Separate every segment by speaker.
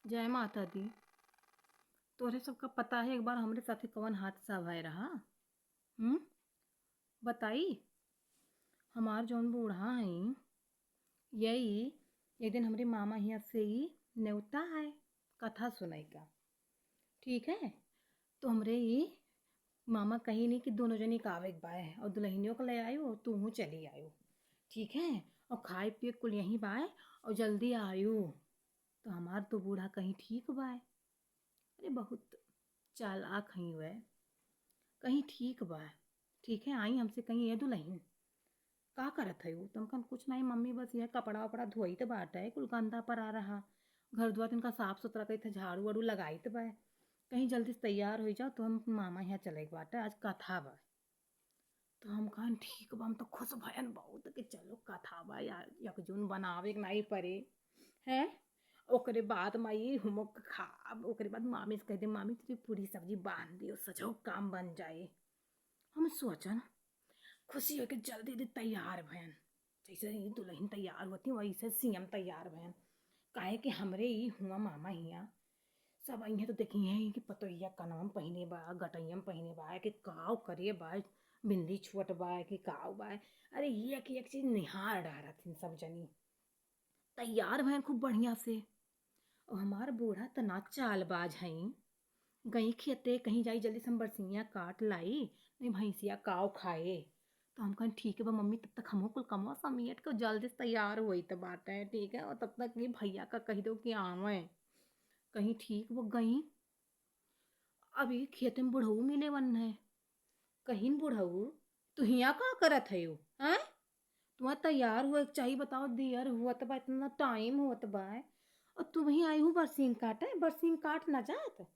Speaker 1: जय माता दी। तोहरे सबका पता है एक बार हमरे साथे कवन हादसा भय रहा। हम्म। बताई। हमार जौन बूढ़ा हई यही एक दिन हमरे मामा हिया से ही न्योता है कथा सुनाई का। ठीक है। तो हमरे ही मामा कही नहीं कि दोनों जनी का आवे के बाय और दुल्हनियों को ले आयो तू चली आयो। ठीक है। और खाए पिए कुल यहीं बाय और जल्दी आयो। तो हमार तो बूढ़ा कहीं ठीक बाय। अरे बहुत चालाक हई वह। कहीं ठीक बा। ठीक है आई हमसे कहीं ये दुल्हन का करत है वो तुमकन कुछ नहीं मम्मी बस यह कपड़ा वपड़ा धोई तो बाटे कुल कंधा पर आ रहा। घर द्वार तिनका साफ सुथरा कही थे झाड़ू वाड़ू लगाई तो बा। कहीं जल्दी से तैयार हो जाओ तो हम मामा यहाँ चले के बाटे आज कथा बा। तो हम कहन ठीक बा हम तो खुश भयन बहुत कि चलो कथा बा यार यकजून बनावे के नहीं पड़े है। ओकरे बाद माई हम खा ओकरे बाद मामी से कह दे मामी तेरी पूरी सब्जी बांध दियो सजो काम बन जाए। हम सोचन खुशी होके जल्दी जल्दी तैयार भयन। जैसे ही दुल्हन तैयार होती वैसे सीएम तैयार भयन। काहे कि हमरे ही हुआ मामा हिया सब अइहे तो देखी है कि पतोहिया कनवा में पहिने बा गटैया में पहिने बा कि काव करे बा बिंदी छुअट बा कि काव बा। अरे ये कि एक चीज निहार डारथिन सब जनी तैयार भयन खूब बढ़िया से। और हमार बूढ़ा तना चालबाज हई गई खेते कहीं जाई जल्दी से हम बरसिया काट लाई नहीं भैंसिया काव खाए। तो हम कहें ठीक है बा मम्मी तब तक हमको कुल कमवा समीट के जल्दी से तैयार हुई तो बात है ठीक है और तब तक ये भैया का कह दो कि आवे। कहीं ठीक वो गई अभी खेते में बुढ़ऊ मिले वन है। कहीं बुढ़ऊ तू हिया का करत है यू हैं। तुम्हारा तैयार हुआ चाहिए बताओ देर हुआ तो बा इतना टाइम हुआ तो बा और तुम ही आई हूँ बरसिंग काटे बरसिंग काट ना जात।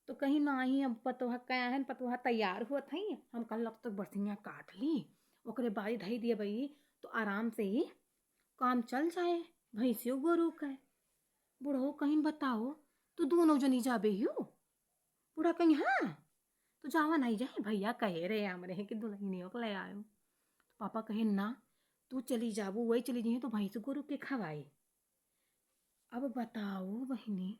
Speaker 1: तो कहीं ना ही अब पतोहा कया है पतोहा तैयार हुआ थी हम कल अब तक बरसियाँ काट ली ओकरे बारी धई दिए भाई तो आराम से ही काम चल जाए भैंसियो गोरू का। बूढ़ो कहीं बताओ तू दोनों जनी जाबे यू। बूढ़ा कहीं हाँ तो जावा नहीं जाए भैया कहे रहे हमरे कि दुल्हनियों को ले आयो। तो पापा कहे ना तू चली जाबू वही चली जाइए तो भैंस गोरू के खवाई। अब बताओ बहनी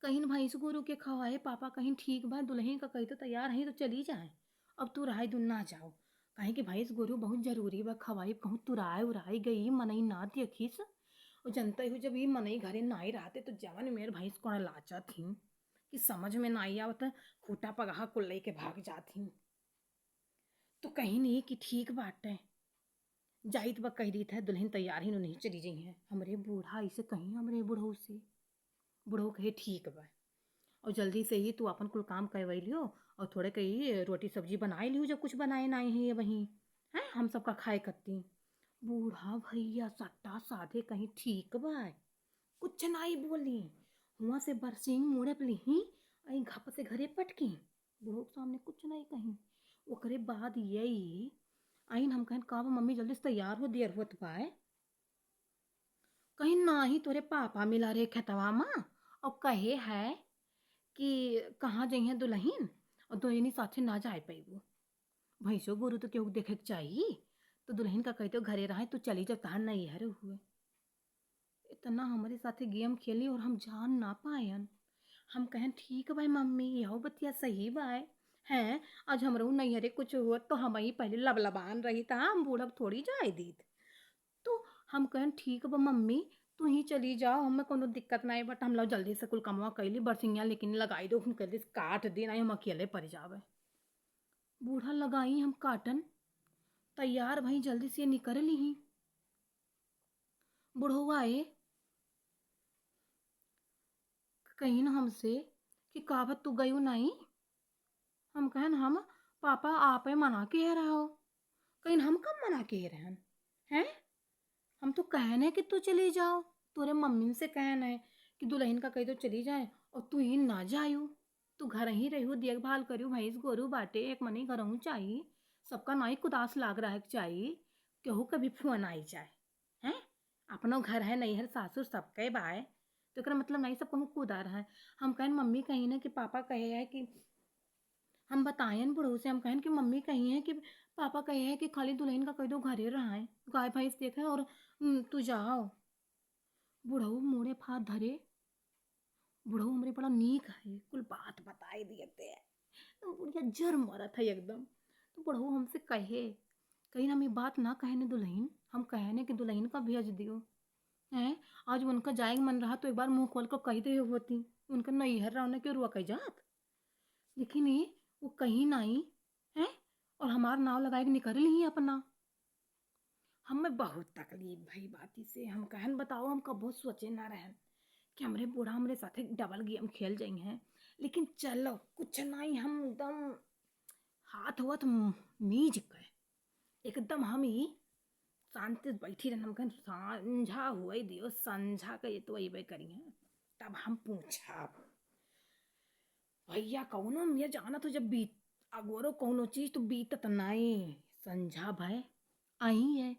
Speaker 1: कहीं भैंस गोरू के खवाए पापा कहीं ठीक बा दुल्हन का कही तो तैयार है तो चली जाए। अब तू राय दुन ना जाओ कहीं कि भैंस गोरू बहुत जरूरी बा खवाई कहूँ तुराए उराई गई मनई ना देखिस। और जनता हूँ जब ये मनई घरे नाई रहते तो जवन मेर भैंस कौन लाचा थी कि समझ में ना आई आवत खूटा पगहा कुल्लई के भाग जाती। तो कहीं नहीं कि ठीक बाटे जाइत बा कह दी था दुल्हन तैयार ही नहीं चली जाई है हमरे बूढ़ा इसे कहीं हमरे बूढ़ऊ से। बूढ़ऊ कहे ठीक बा और जल्दी से ही तू अपन कुल काम करवाई लियो और थोड़े कही रोटी सब्जी बनाई लियो जब कुछ बनाए ना है ये वहीं है हम सबका खाए करती। बूढ़ा भैया सट्टा साधे कहीं ठीक बा कुछ नहीं बोली हुआ से बरसिंग मुड़े ली आई घप से घरे पटकी। बूढ़ो के सामने कुछ नहीं कहीं ओकरे बाद यही आइन हम कहें का मम्मी जल्दी से तैयार हो देर होत पाए। कहीं ना ही तोरे पापा मिला रे खेतवा माँ और कहे है कि कहाँ जइहे दुल्हन और दोनों साथे ना जाए पैबू भैंसो गोरू तो केहू देखे के चाहिए। तो दुल्हन का कहते घरे रहे तो चली जब तहार नहीं हरे हुए इतना हमारे साथे गेम खेली और हम जान ना पायन। हम कहें ठीक भाई मम्मी यहो बतिया सही बाय हैं। आज हमरो नहीं हरे कुछ हुआ तो हम ही पहले लबलबान रही था हम बूढ़ब थोड़ी जाए दी। तो हम कहें ठीक बा मम्मी तू ही चली जाओ हमें कोनो दिक्कत नहीं बट हम लोग जल्दी से कुल कमवा कैली बरसिंगा लेकिन लगाई दो हम जल्दी से काट दी नहीं हम अकेले पड़ जावे। बूढ़ा लगाई हम काटन तैयार भई जल्दी से निकल ली। बूढ़ो आए कहीं ना हमसे कि कावत तू गयू नहीं। हम कहन हम पापा आप मना के रहा हो। कहीं हम कब मना के रहन हैं। हम तो कहने कि तू चली जाओ तोरे मम्मी से कहना है कि दुल्हन का कही तो चली जाए और तू ही ना जायू। तू घर ही रहू देखभाल करू भैंस गोरू बाटे एक मनी घर चाहिए सबका नाई कुदास लाग रहा है चाहिए केहू कभी फोन आई जाए हैं। अपनो घर है नहीं है सासुर सबके बाय तो एक मतलब नहीं सब कहूँ कूदा रहा है। हम कहें मम्मी कहीं ना कि पापा कहे है कि हम बताएं बुढ़ऊ से हम कहें कि मम्मी कही है कि पापा कहे है कि खाली दुल्हन का कह दो घरे रहा है गाय भैंस देखे और तू जाओ। बुढ़ऊ मोड़े फात धरे। बुढ़ऊ हमरे बड़ा नीक है, कुल बात बताए दिए थे। तो बुढ़िया जर मरत है एकदम। तो बुढ़ऊ हमसे कहीं हम ये बात ना कहने दुल्हन, हम कहने कि दुल्हन का भेज दियो हैं। आज उनका जाएगा मन रहा तो एक बार मुंह खोल कर कह दे होती, उनका नैहर रहने के रुआ कह जात। लेकिन ये वो कहीं नहीं है, और हमार नाव लगाए के निकल ही अपना। हमें बहुत तकलीफ भई बाती से। हम कहन बताओ, हम कबो सोचे ना रहन कि हमरे बूढ़ा हमरे साथे डबल गेम खेल जाई हैं। लेकिन चलो कुछ नहीं, हम एकदम हाथ वत मीज के एकदम हम ही शांति से बैठी रहन। हम कहन संझा हुए दियो, संझा के ये तो अबे करी हैं। तब हम पूछा भैया कौनो ये जाना तो जब बीत अगोरो कौनो चीज तो बीतत नहीं। संझा भय आई है।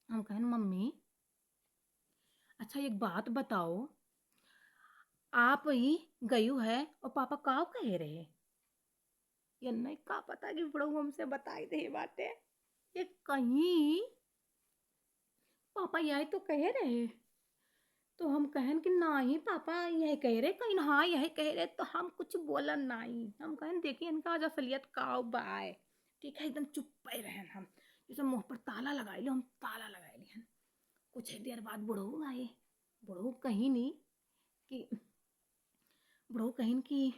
Speaker 1: हम कहन मम्मी अच्छा एक बात बताओ, आप ही गयू है और पापा काव कहे रहे। ये नहीं का पता कि बड़ऊ हमसे बताई दे बातें। ये कहीं पापा यही तो कहे रहे। तो हम कहन कि नहीं पापा यही कह रहे, कहीं हाँ यही कह रहे। तो हम कुछ बोलन नहीं। हम कहन देखिए इनका आज असलियत काव बाय। ठीक है एकदम चुप पे रहन। हम जैसे मुंह पर ताला लगाई लो, हम ताला लगाई लिहन। कुछ ही देर बाद बुढ़ऊ आए। बुढ़ऊ कहीं नहीं कि बुढ़ऊ कहीं कि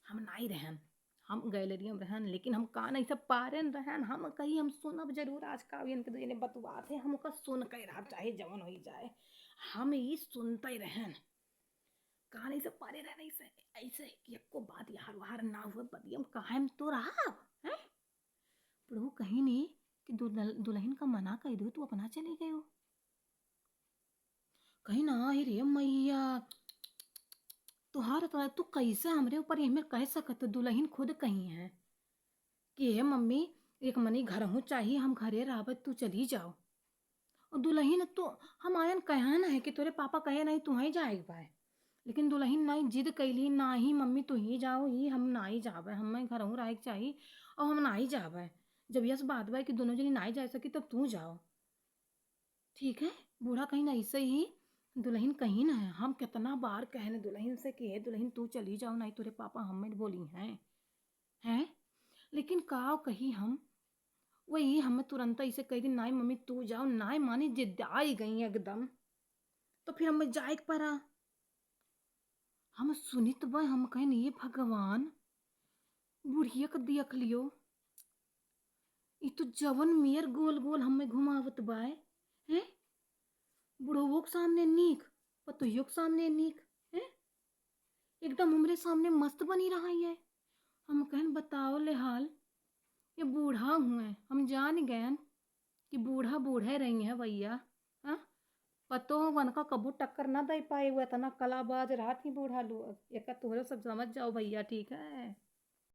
Speaker 1: हम नहीं रहन, हम गैलरी में रहन। लेकिन हम का नहीं सब पारन रहन। हम कहीं हम सुनब जरूर आज का इनके दुनिया बतुआत है। हम ओका सुन के रह चाहे जवन हो जाए, हम ही सुनते रहन। का नहीं सब पारे रहन ऐसे ऐसे कि एको बात यार वार ना हुए बदियम काहे में तो रहा है। बुढ़ऊ कहीं नहीं कि दुल्हन का मना कर दो तू अपना चले गए हो। कहीं ना ही रे मैया तुहार तो तू कैसे हमरे ऊपर ये कह सकत। दुल्हन खुद कही है कि हे मम्मी एक मनी घर हूँ चाहिए, हम घरे रहबत तू चली जाओ। और दुल्हन तो हम आयन कहन है कि तोरे पापा कहे नहीं तू ही जाएग पाए। लेकिन दुल्हन नहीं जिद कैली, ना ही मम्मी तू ही जाओ, ही हम ना ही जाबे, हमें घर हूँ रहे चाहिए और हम ना ही जाबे। जब यस बात बा कि दोनों जनी ना ही जा सकी तब तू जाओ। ठीक है बूढ़ा कहीं ना ऐसे ही दुल्हन कहीं ना है। हम कितना बार कहने दुल्हन से कि हे दुल्हन तू चली जाओ, नहीं तेरे पापा हमें बोली हैं। लेकिन का कही हम वही हमें तुरंत ऐसे कह दी नहीं मम्मी तू जाओ, ना मानी जिद आई गई एकदम। तो फिर हमें जाए पड़ा। हम सुनित बा हम कहें ये भगवान बुढ़िया का देख लियो, ये तो जवन मेयर गोल गोल हमें घुमावत बाय हैं। बुढ़वो के सामने नीक, पतोहियो के सामने नीक है, एकदम हमरे सामने मस्त बनी रहा है। हम कहन बताओ ले हाल, ये बूढ़ा हुए हम जान गए कि बूढ़ा बूढ़े रही है भैया। हाँ पतो वन का कबू टक्कर ना दे पाए हुआ इतना कलाबाज रहा थी बूढ़ा लोग। एक तोहरे सब समझ जाओ भैया ठीक है।